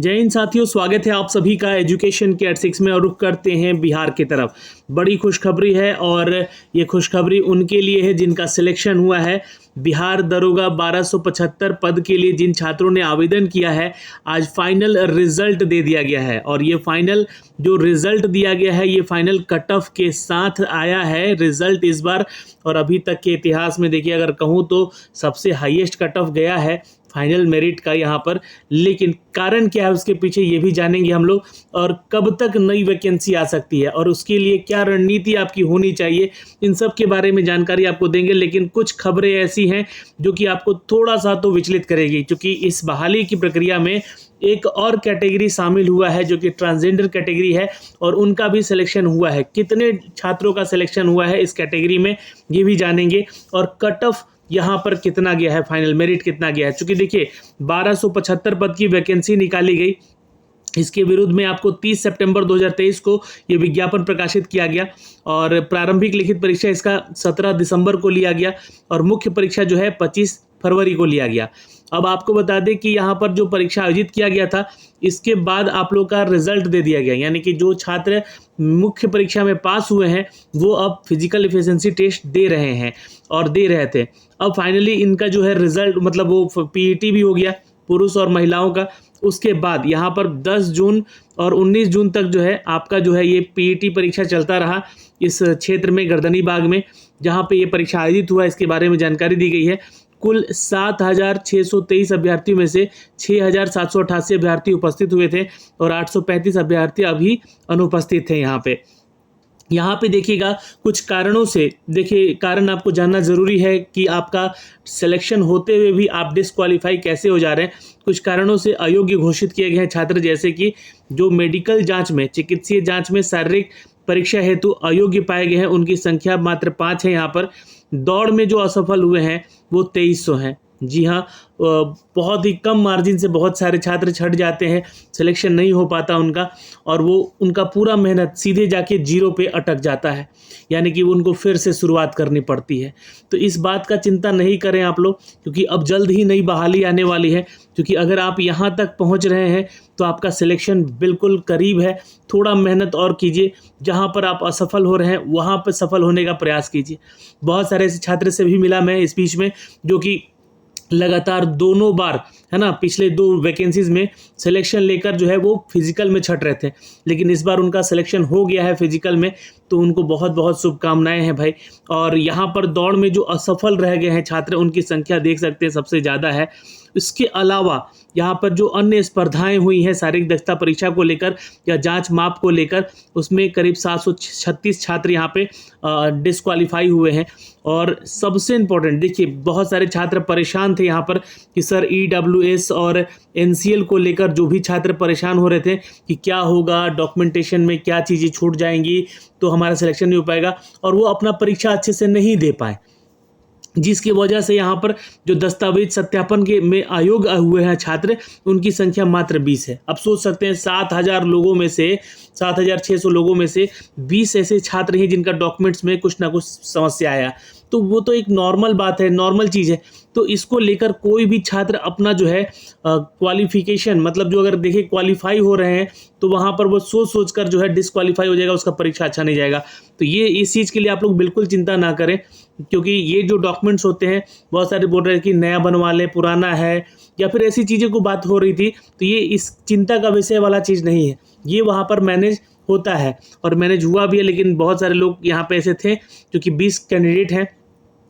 जय हिंद साथियों, स्वागत है आप सभी का एजुकेशन के एट 6 में। और रुख करते हैं बिहार की तरफ। बड़ी खुशखबरी है और ये खुशखबरी उनके लिए है जिनका सिलेक्शन हुआ है। बिहार दरोगा 1275 पद के लिए जिन छात्रों ने आवेदन किया है, आज फाइनल रिजल्ट दे दिया गया है। और ये फाइनल जो रिजल्ट दिया गया है, ये फाइनल कट ऑफ के साथ आया है रिजल्ट इस बार। और अभी तक के इतिहास में देखिए, अगर कहूँ तो सबसे हाईएस्ट कट ऑफ गया है फाइनल मेरिट का यहाँ पर। लेकिन कारण क्या है उसके पीछे, ये भी जानेंगे हम लोग। और कब तक नई वैकेंसी आ सकती है और उसके लिए क्या रणनीति आपकी होनी चाहिए, इन सब के बारे में जानकारी आपको देंगे। लेकिन कुछ खबरें ऐसी हैं जो कि आपको थोड़ा सा तो विचलित करेगी, क्योंकि इस बहाली की प्रक्रिया में एक और कैटेगरी शामिल हुआ है जो कि ट्रांसजेंडर कैटेगरी है, और उनका भी सिलेक्शन हुआ है। कितने छात्रों का सिलेक्शन हुआ है इस कैटेगरी में, ये भी जानेंगे। और कट ऑफ यहाँ पर कितना गया है, फाइनल मेरिट कितना गया है। चूंकि देखिए 1275 पद की वैकेंसी निकाली गई, इसके विरुद्ध में आपको 30 सितंबर 2023 को ये विज्ञापन प्रकाशित किया गया। और प्रारंभिक लिखित परीक्षा इसका 17 दिसंबर को लिया गया और मुख्य परीक्षा जो है 25 फरवरी को लिया गया। अब आपको बता दें कि यहाँ पर जो परीक्षा आयोजित किया गया था, इसके बाद आप लोग का रिजल्ट दे दिया गया। यानी कि जो छात्र मुख्य परीक्षा में पास हुए हैं वो अब फिजिकल एफिशिएंसी टेस्ट दे रहे हैं और दे रहे थे। अब फाइनली इनका जो है रिजल्ट, मतलब वो पीईटी भी हो गया पुरुष और महिलाओं का। उसके बाद यहाँ पर 10 जून और 19 जून तक जो है आपका जो है ये पीईटी परीक्षा चलता रहा इस क्षेत्र में, गर्दनी बाग में जहाँ पे ये परीक्षा आयोजित हुआ। इसके बारे में जानकारी दी गई है। कुल 7,623 अभ्यर्थियों में से 6,788 अभ्यर्थी उपस्थित हुए थे और 835 अभ्यर्थी अभी अनुपस्थित थे। यहाँ पे देखिएगा कुछ कारणों से, देखिए कारण आपको जानना जरूरी है कि आपका सिलेक्शन होते हुए भी आप डिस्क्वालीफाई कैसे हो जा रहे हैं। कुछ कारणों से अयोग्य घोषित किए गए हैं छात्र, जैसे कि जो मेडिकल जांच में, चिकित्सीय जांच में शारीरिक परीक्षा हेतु अयोग्य पाए गए हैं, उनकी संख्या मात्र 5 है। यहाँ पर दौड़ में जो असफल हुए हैं वो 2300 हैं। जी हाँ, बहुत ही कम मार्जिन से बहुत सारे छात्र छट जाते हैं, सिलेक्शन नहीं हो पाता उनका, और वो उनका पूरा मेहनत सीधे जाके जीरो पे अटक जाता है। यानी कि उनको फिर से शुरुआत करनी पड़ती है। तो इस बात का चिंता नहीं करें आप लोग, क्योंकि अब जल्द ही नई बहाली आने वाली है। क्योंकि अगर आप यहाँ तक पहुँच रहे हैं तो आपका सिलेक्शन बिल्कुल करीब है। थोड़ा मेहनत और कीजिए, जहाँ पर आप असफल हो रहे हैं वहाँ पर सफल होने का प्रयास कीजिए। बहुत सारे ऐसे छात्र से भी मिला मैं इस बीच में, जो कि लगातार दोनों बार, है ना, पिछले 2 वैकेंसीज में सिलेक्शन लेकर जो है वो फिजिकल में छट रहे थे। लेकिन इस बार उनका सिलेक्शन हो गया है फिजिकल में, तो उनको बहुत बहुत शुभकामनाएं हैं भाई। और यहाँ पर दौड़ में जो असफल रह गए हैं छात्र, उनकी संख्या देख सकते हैं सबसे ज़्यादा है। इसके अलावा यहाँ पर जो अन्य स्पर्धाएं हुई हैं शारीरिक दक्षता परीक्षा को लेकर या जांच माप को लेकर, उसमें करीब 736 छात्र यहाँ पे डिस्क्वालीफाई हुए हैं। और सबसे इम्पोर्टेंट देखिए, बहुत सारे छात्र परेशान थे यहाँ पर कि सर EWS और NCL को लेकर जो भी छात्र परेशान हो रहे थे कि क्या होगा, डॉक्यूमेंटेशन में क्या चीज़ें छूट जाएंगी तो हमारा सिलेक्शन नहीं हो पाएगा, और वो अपना परीक्षा अच्छे से नहीं दे पाए, जिसकी वजह से यहाँ पर जो दस्तावेज सत्यापन के में अयोग्य हुए हैं छात्र, उनकी संख्या मात्र 20 है। अब सोच सकते हैं 7,000 लोगों में से, 7,600 लोगों में से 20 ऐसे छात्र हैं जिनका डॉक्यूमेंट्स में कुछ ना कुछ समस्या आया। तो वो तो एक नॉर्मल बात है, नॉर्मल चीज़ है। तो इसको लेकर कोई भी छात्र अपना जो है क्वालिफिकेशन, मतलब जो अगर देखिए क्वालिफाई हो रहे हैं तो वहाँ पर वो सोच कर जो है डिस्क्वालीफाई हो जाएगा, उसका परीक्षा अच्छा नहीं जाएगा। तो ये इस चीज़ के लिए आप लोग बिल्कुल चिंता ना करें, क्योंकि ये जो डॉक्यूमेंट्स होते हैं, बहुत सारे बोल रहे हैं कि नया बनवा लें, पुराना है, या फिर ऐसी चीज़ों को बात हो रही थी। तो ये इस चिंता का विषय वाला चीज़ नहीं है, ये वहाँ पर मैनेज होता है और मैनेज हुआ भी है। लेकिन बहुत सारे लोग यहाँ पे ऐसे थे, क्योंकि 20 कैंडिडेट हैं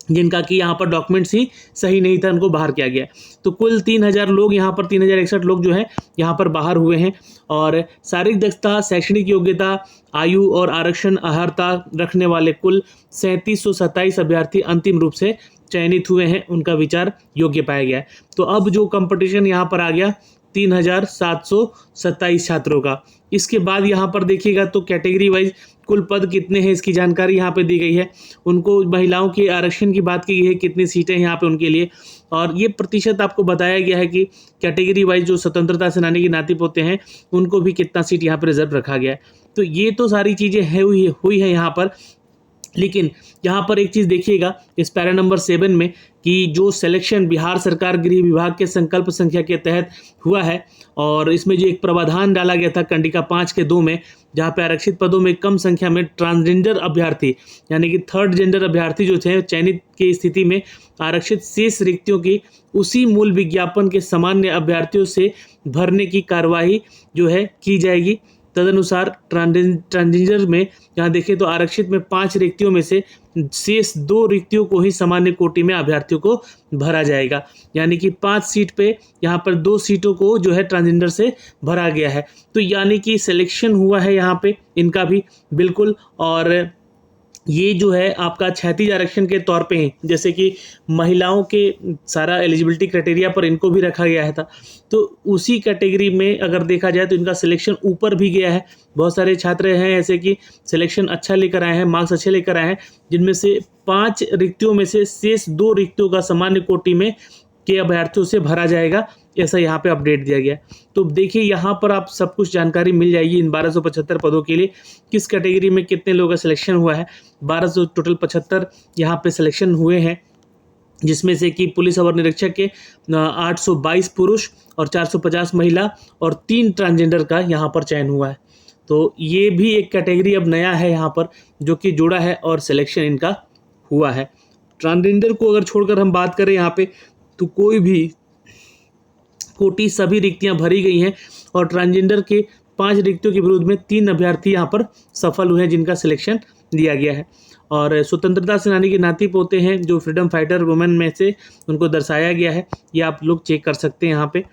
जिनका कि यहाँ पर डॉक्यूमेंट्स ही सही नहीं था, उनको बाहर किया गया। तो कुल 3,000 लोग यहाँ पर, 3,061 लोग जो हैं यहाँ पर बाहर हुए हैं। और शारीरिक दक्षता, शैक्षणिक योग्यता, आयु और आरक्षण अर्हता रखने वाले कुल 3727 अभ्यर्थी अंतिम रूप से चयनित हुए हैं, उनका विचार योग्य पाया गया है। तो अब जो कंपटीशन यहाँ पर आ गया 3,727 छात्रों का। इसके बाद यहाँ पर देखिएगा तो कैटेगरी वाइज कुल पद कितने हैं इसकी जानकारी यहाँ पे दी गई है। उनको महिलाओं के आरक्षण की बात की गई है, कितनी सीटें हैं यहाँ पे उनके लिए, और ये प्रतिशत आपको बताया गया है कि कैटेगरी वाइज जो स्वतंत्रता सेनानी के नाते पोते हैं उनको भी कितना सीट यहाँ पर रिजर्व रखा गया है। तो ये तो सारी चीज़ें हुई है यहाँ पर। लेकिन यहाँ पर एक चीज़ देखिएगा इस पैरा नंबर 7 में कि जो सिलेक्शन बिहार सरकार गृह विभाग के संकल्प संख्या के तहत हुआ है, और इसमें जो एक प्रावधान डाला गया था कंडिका 5 के 2 में, जहाँ पे आरक्षित पदों में कम संख्या में ट्रांसजेंडर अभ्यर्थी यानी कि थर्ड जेंडर अभ्यर्थी जो थे चयनित की स्थिति में आरक्षित शेष रिक्तियों की उसी मूल विज्ञापन के सामान्य अभ्यर्थियों से भरने की कार्यवाही जो है की जाएगी। तदनुसार ट्रांसजेंडर में यहाँ देखें तो आरक्षित में 5 रिक्तियों में से शेष 2 रिक्तियों को ही सामान्य कोटि में अभ्यर्थियों को भरा जाएगा, यानी कि 5 सीट पे यहाँ पर 2 सीटों को जो है ट्रांसजेंडर से भरा गया है। तो यानी कि सिलेक्शन हुआ है यहाँ पे इनका भी बिल्कुल, और ये जो है आपका क्षैतिज आरक्षण के तौर पे है, जैसे कि महिलाओं के सारा एलिजिबिलिटी क्राइटेरिया पर इनको भी रखा गया है था, तो उसी कैटेगरी में अगर देखा जाए तो इनका सिलेक्शन ऊपर भी गया है। बहुत सारे छात्र हैं ऐसे कि सिलेक्शन अच्छा लेकर आए हैं, मार्क्स अच्छे लेकर आए हैं, जिनमें से 5 रिक्तियों में से शेष 2 रिक्तियों का सामान्य कोटि में के अभ्यर्थियों से भरा जाएगा, ऐसा यहाँ पे अपडेट दिया गया है। तो देखिए यहाँ पर आप सब कुछ जानकारी मिल जाएगी इन 1275 पदों के लिए किस कैटेगरी में कितने लोगों का सिलेक्शन हुआ है। 1200 टोटल 75 यहाँ पे सिलेक्शन हुए हैं, जिसमें से कि पुलिस अवर निरीक्षक के 822 पुरुष और 450 महिला और 3 ट्रांसजेंडर का यहाँ पर चयन हुआ है। तो ये भी एक कैटेगरी अब नया है यहाँ पर जो कि जुड़ा है और सिलेक्शन इनका हुआ है। ट्रांसजेंडर को अगर छोड़कर हम बात करें यहाँ पे तो कोई भी कोटि सभी रिक्तियां भरी गई हैं, और ट्रांसजेंडर के 5 रिक्तियों के विरुद्ध में 3 अभ्यर्थी यहाँ पर सफल हुए हैं जिनका सिलेक्शन दिया गया है। और स्वतंत्रता सेनानी के नाती पोते हैं जो फ्रीडम फाइटर वुमेन में से उनको दर्शाया गया है, ये आप लोग चेक कर सकते हैं यहाँ पे।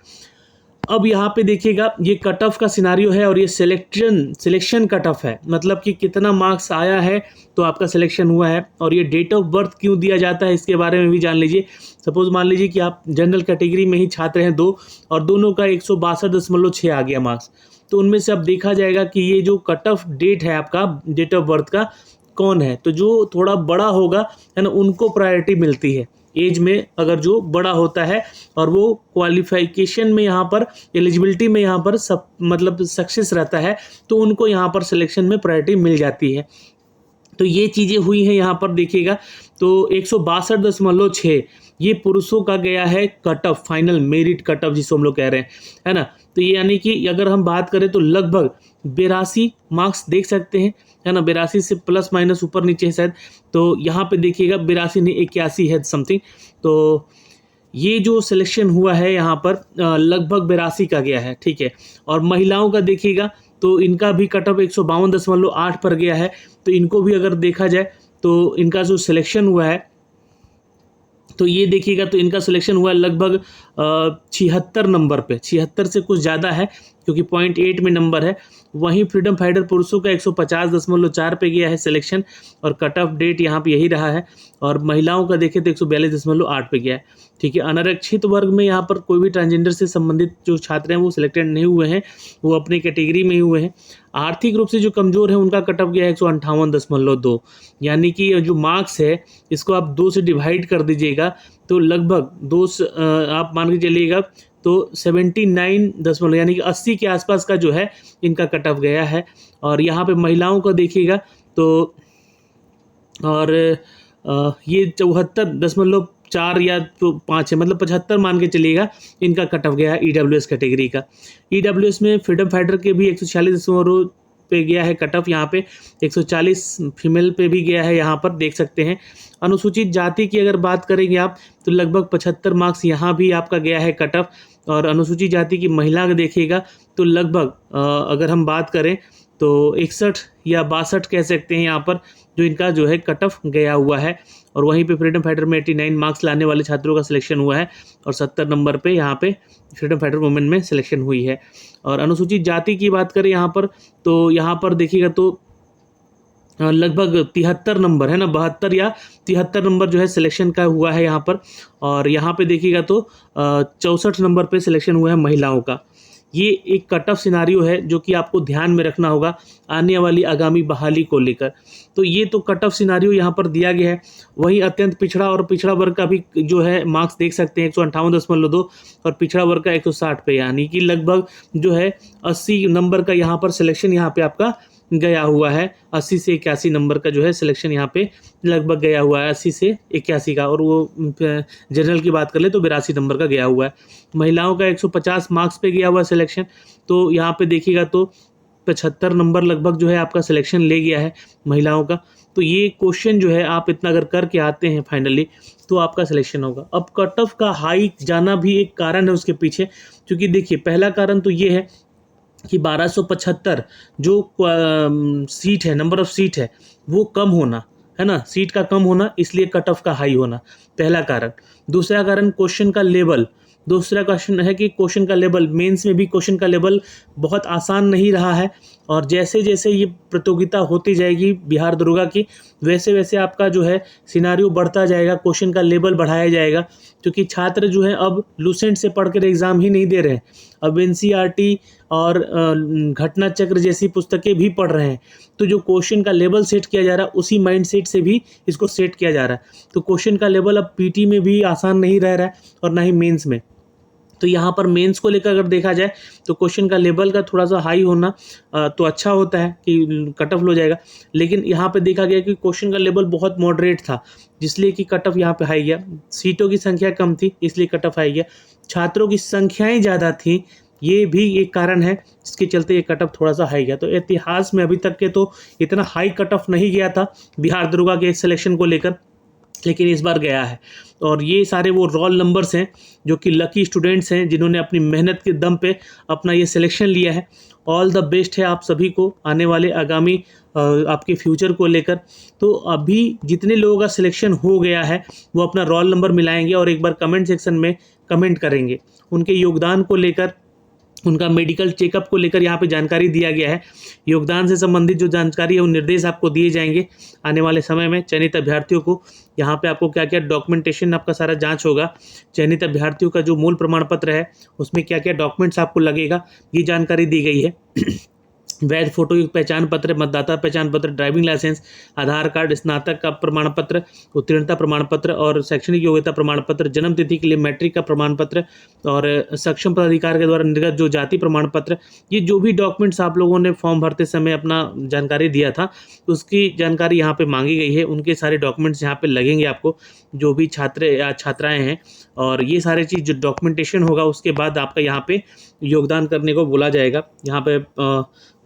अब यहाँ पे देखिएगा ये कट ऑफ का सिनारियो है और ये सिलेक्शन कट ऑफ है, मतलब कि कितना मार्क्स आया है तो आपका सिलेक्शन हुआ है। और ये डेट ऑफ बर्थ क्यों दिया जाता है इसके बारे में भी जान लीजिए। सपोज मान लीजिए कि आप जनरल कैटेगरी में ही छात्र हैं 2 और दोनों का 162.6 आ गया मार्क्स, तो उनमें से अब देखा जाएगा कि ये जो कट ऑफ डेट है आपका डेट ऑफ बर्थ का कौन है, तो जो थोड़ा बड़ा होगा है ना उनको प्रायोरिटी मिलती है एज में, अगर जो बड़ा होता है और वो क्वालिफिकेशन में यहाँ पर एलिजिबिलिटी में यहाँ पर सब मतलब सक्सेस रहता है तो उनको यहाँ पर सिलेक्शन में प्रायोरिटी मिल जाती है। तो ये चीज़ें हुई हैं यहाँ पर देखिएगा। तो 162.6 ये पुरुषों का गया है cut off, final merit cut off जिसको हम लोग कह रहे हैं, है ना। तो ये यानी कि अगर हम बात करें तो लगभग 82 मार्क्स देख सकते हैं, है ना। 82 से प्लस माइनस ऊपर नीचे है शायद, तो यहाँ पे देखिएगा 82 नहीं 81 है समथिंग। तो ये जो सिलेक्शन हुआ है यहाँ पर लगभग 82 का गया है, ठीक है। और महिलाओं का देखिएगा तो इनका भी कट ऑफ 152.8 पर गया है, तो इनको भी अगर देखा जाए तो इनका जो सिलेक्शन हुआ है तो ये देखिएगा तो इनका सिलेक्शन हुआ है लगभग 76 नंबर पे, 76 से कुछ ज़्यादा है क्योंकि 0.8 में नंबर है। वहीं फ्रीडम फाइटर पुरुषों का 150.4 पे गया है सिलेक्शन और कट ऑफ डेट यहाँ पे यही रहा है, और महिलाओं का देखें तो 142.8 पे गया है, ठीक है। अनारक्षित वर्ग में यहाँ पर कोई भी ट्रांसजेंडर से संबंधित जो छात्र हैं वो सिलेक्टेड नहीं हुए हैं, वो अपनी कैटेगरी में ही हुए हैं। आर्थिक रूप से जो कमज़ोर है उनका कट ऑफ गया है 158.2, यानी कि जो मार्क्स है इसको आप 2 से डिवाइड कर दीजिएगा तो लगभग 2 आप मान के चलिएगा तो 79 यानी कि 80 के आसपास का जो है इनका कट ऑफ गया है। और यहाँ पे महिलाओं का देखिएगा तो और ये 74.4 या तो 5 है, मतलब 75 मान के चलिएगा इनका कट ऑफ गया है EWS कैटेगरी का। EWS में फ्रीडम फाइटर के भी 146 पे गया है कट ऑफ, यहाँ पे 140 फीमेल पे भी गया है, यहाँ पर देख सकते हैं। अनुसूचित जाति की अगर बात करेंगे आप तो लगभग 75 मार्क्स यहाँ भी आपका गया है कट ऑफ। और अनुसूचित जाति की महिला का देखिएगा तो लगभग अगर हम बात करें तो 61 या 62 कह सकते हैं यहाँ पर जो इनका जो है कट ऑफ गया हुआ है। और वहीं पे फ्रीडम फाइटर में 89 मार्क्स लाने वाले छात्रों का सिलेक्शन हुआ है और 70 नंबर पे यहाँ पे फ्रीडम फाइटर वुमेन में सिलेक्शन हुई है। और अनुसूचित जाति की बात करें यहाँ पर तो यहाँ पर देखिएगा तो लगभग 73 नंबर है ना, 72 या 73 नंबर जो है सिलेक्शन का हुआ है यहाँ पर। और यहाँ पे देखिएगा तो 64 नंबर पे सिलेक्शन हुआ है महिलाओं का। ये एक कट ऑफ सिनारियो है जो कि आपको ध्यान में रखना होगा आने वाली आगामी बहाली को लेकर। तो ये तो कट ऑफ सिनारियो यहाँ पर दिया गया है। वहीं अत्यंत पिछड़ा और पिछड़ा वर्ग का भी जो है मार्क्स देख सकते हैं 158.2 और पिछड़ा वर्ग का 160 पे, यानी कि लगभग जो है 80 नंबर का यहाँ पर सिलेक्शन यहाँ पे आपका गया हुआ है। 80 से 81 नंबर का जो है सिलेक्शन यहाँ पे लगभग गया हुआ है, 80 से 81 का। और वो जनरल की बात कर ले तो 82 नंबर का गया हुआ है। महिलाओं का 150 मार्क्स पे गया हुआ सिलेक्शन, तो यहाँ पे देखिएगा तो 75 नंबर लगभग जो है आपका सिलेक्शन ले गया है महिलाओं का। तो ये क्वेश्चन जो है आप इतना अगर करके आते हैं फाइनली तो आपका सिलेक्शन होगा। अब कट ऑफ का हाई जाना भी एक कारण है उसके पीछे, क्योंकि देखिए पहला कारण तो ये है कि 1275 जो सीट है, नंबर ऑफ सीट है, वो कम होना है ना, सीट का कम होना, इसलिए कट ऑफ का हाई होना, पहला कारण। दूसरा कारण क्वेश्चन का लेवल। दूसरा क्वेश्चन है कि क्वेश्चन का लेवल, मेंस में भी क्वेश्चन का लेवल बहुत आसान नहीं रहा है, और जैसे जैसे ये प्रतियोगिता होती जाएगी बिहार दरोगा की, वैसे वैसे आपका जो है सिनारियो बढ़ता जाएगा, क्वेश्चन का लेवल बढ़ाया जाएगा, क्योंकि छात्र जो है अब लूसेंट से पढ़कर एग्ज़ाम ही नहीं दे रहे हैं, अब एनसीईआरटी और घटना चक्र जैसी पुस्तकें भी पढ़ रहे हैं। तो जो क्वेश्चन का लेवल सेट किया जा रहा है उसी माइंडसेट से भी इसको सेट किया जा रहा है। तो क्वेश्चन का लेवल अब पीटी में भी आसान नहीं रह रहा है और ना ही मेंस में। तो यहाँ पर मेंस को लेकर अगर देखा जाए तो क्वेश्चन का लेवल का थोड़ा सा हाई होना तो अच्छा होता है कि कट ऑफ हो जाएगा, लेकिन यहाँ पे देखा गया कि क्वेश्चन का लेवल बहुत मॉडरेट था, जिसलिए कि कट ऑफ यहाँ पे हाई गया। सीटों की संख्या कम थी इसलिए कट ऑफ हाई गया, छात्रों की संख्याएं ज़्यादा थी, ये भी एक कारण है जिसके चलते ये कट ऑफ थोड़ा सा हाई गया। तो इतिहास में अभी तक के तो इतना हाई कट ऑफ नहीं गया था बिहार दरोगा के सिलेक्शन को लेकर, लेकिन इस बार गया है। और ये सारे वो रोल नंबर्स हैं जो कि लकी स्टूडेंट्स हैं जिन्होंने अपनी मेहनत के दम पे अपना ये सिलेक्शन लिया है। ऑल द बेस्ट है आप सभी को आने वाले आगामी आपके फ्यूचर को लेकर। तो अभी जितने लोगों का सिलेक्शन हो गया है वो अपना रोल नंबर मिलाएंगे और एक बार कमेंट सेक्शन में कमेंट करेंगे, उनके योगदान को लेकर, उनका मेडिकल चेकअप को लेकर यहाँ पे जानकारी दिया गया है। योगदान से संबंधित जो जानकारी है वो निर्देश आपको दिए जाएंगे आने वाले समय में। चयनित अभ्यर्थियों को यहाँ पे आपको क्या क्या डॉक्यूमेंटेशन आपका सारा जांच होगा, चयनित अभ्यर्थियों का जो मूल प्रमाण पत्र है उसमें क्या क्या डॉक्यूमेंट्स आपको लगेगा, ये जानकारी दी गई है। वैध फोटो युक्त पहचान पत्र, मतदाता पहचान पत्र, ड्राइविंग लाइसेंस, आधार कार्ड, स्नातक का प्रमाण पत्र, उत्तीर्णता प्रमाण पत्र और शैक्षणिक योग्यता प्रमाण पत्र, जन्म तिथि के लिए मैट्रिक का प्रमाण पत्र और सक्षम पदाधिकारी के द्वारा निर्गत जो जाति प्रमाण पत्र, ये जो भी डॉक्यूमेंट्स आप लोगों ने फॉर्म भरते समय अपना जानकारी दिया था उसकी जानकारी यहाँ पे मांगी गई है। उनके सारे डॉक्यूमेंट्स यहाँ पे लगेंगे आपको, जो भी छात्र या छात्राएँ हैं, और ये सारे चीज़ जो डॉक्यूमेंटेशन होगा उसके बाद आपका यहाँ पे योगदान करने को बोला जाएगा। यहाँ पे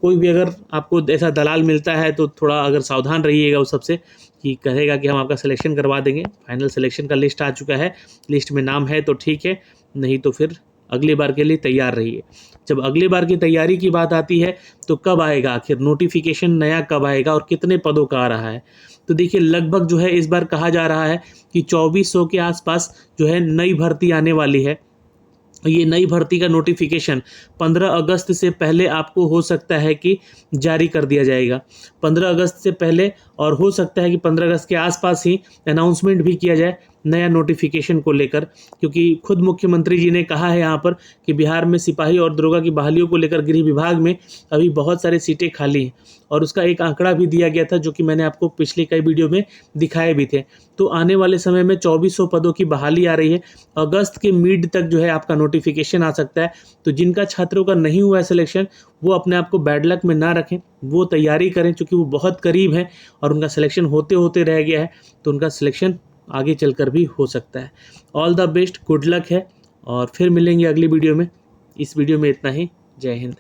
कोई भी अगर आपको ऐसा दलाल मिलता है तो थोड़ा अगर सावधान रहिएगा उस सबसे, कि कहेगा कि हम आपका सिलेक्शन करवा देंगे। फाइनल सिलेक्शन का लिस्ट आ चुका है, लिस्ट में नाम है तो ठीक है, नहीं तो फिर अगली बार के लिए तैयार रहिए। जब अगली बार की तैयारी की बात आती है तो कब आएगा आखिर नोटिफिकेशन, नया कब आएगा और कितने पदों का आ रहा है, तो देखिए लगभग जो है इस बार कहा जा रहा है कि 2400 के आसपास जो है नई भर्ती आने वाली है। ये नई भर्ती का नोटिफिकेशन 15 अगस्त से पहले आपको हो सकता है कि जारी कर दिया जाएगा, 15 अगस्त से पहले, और हो सकता है कि 15 अगस्त के आसपास ही अनाउंसमेंट भी किया जाए नया नोटिफिकेशन को लेकर, क्योंकि खुद मुख्यमंत्री जी ने कहा है यहाँ पर कि बिहार में सिपाही और दरोगा की बहालियों को लेकर गृह विभाग में अभी बहुत सारी सीटें खाली हैं, और उसका एक आंकड़ा भी दिया गया था जो कि मैंने आपको पिछले कई वीडियो में दिखाए भी थे। तो आने वाले समय में 2400 पदों की बहाली आ रही है, अगस्त के मिड तक जो है आपका नोटिफिकेशन आ सकता है। तो जिनका छात्रों का नहीं हुआ है सिलेक्शन वो अपने आप को बैड लक में ना रखें, वो तैयारी करें, क्योंकि वो बहुत करीब है और उनका सिलेक्शन होते होते रह गया है, तो उनका सिलेक्शन आगे चलकर भी हो सकता है। All the best, good luck है, और फिर मिलेंगे अगली वीडियो में। इस वीडियो में इतना ही, जय हिंद।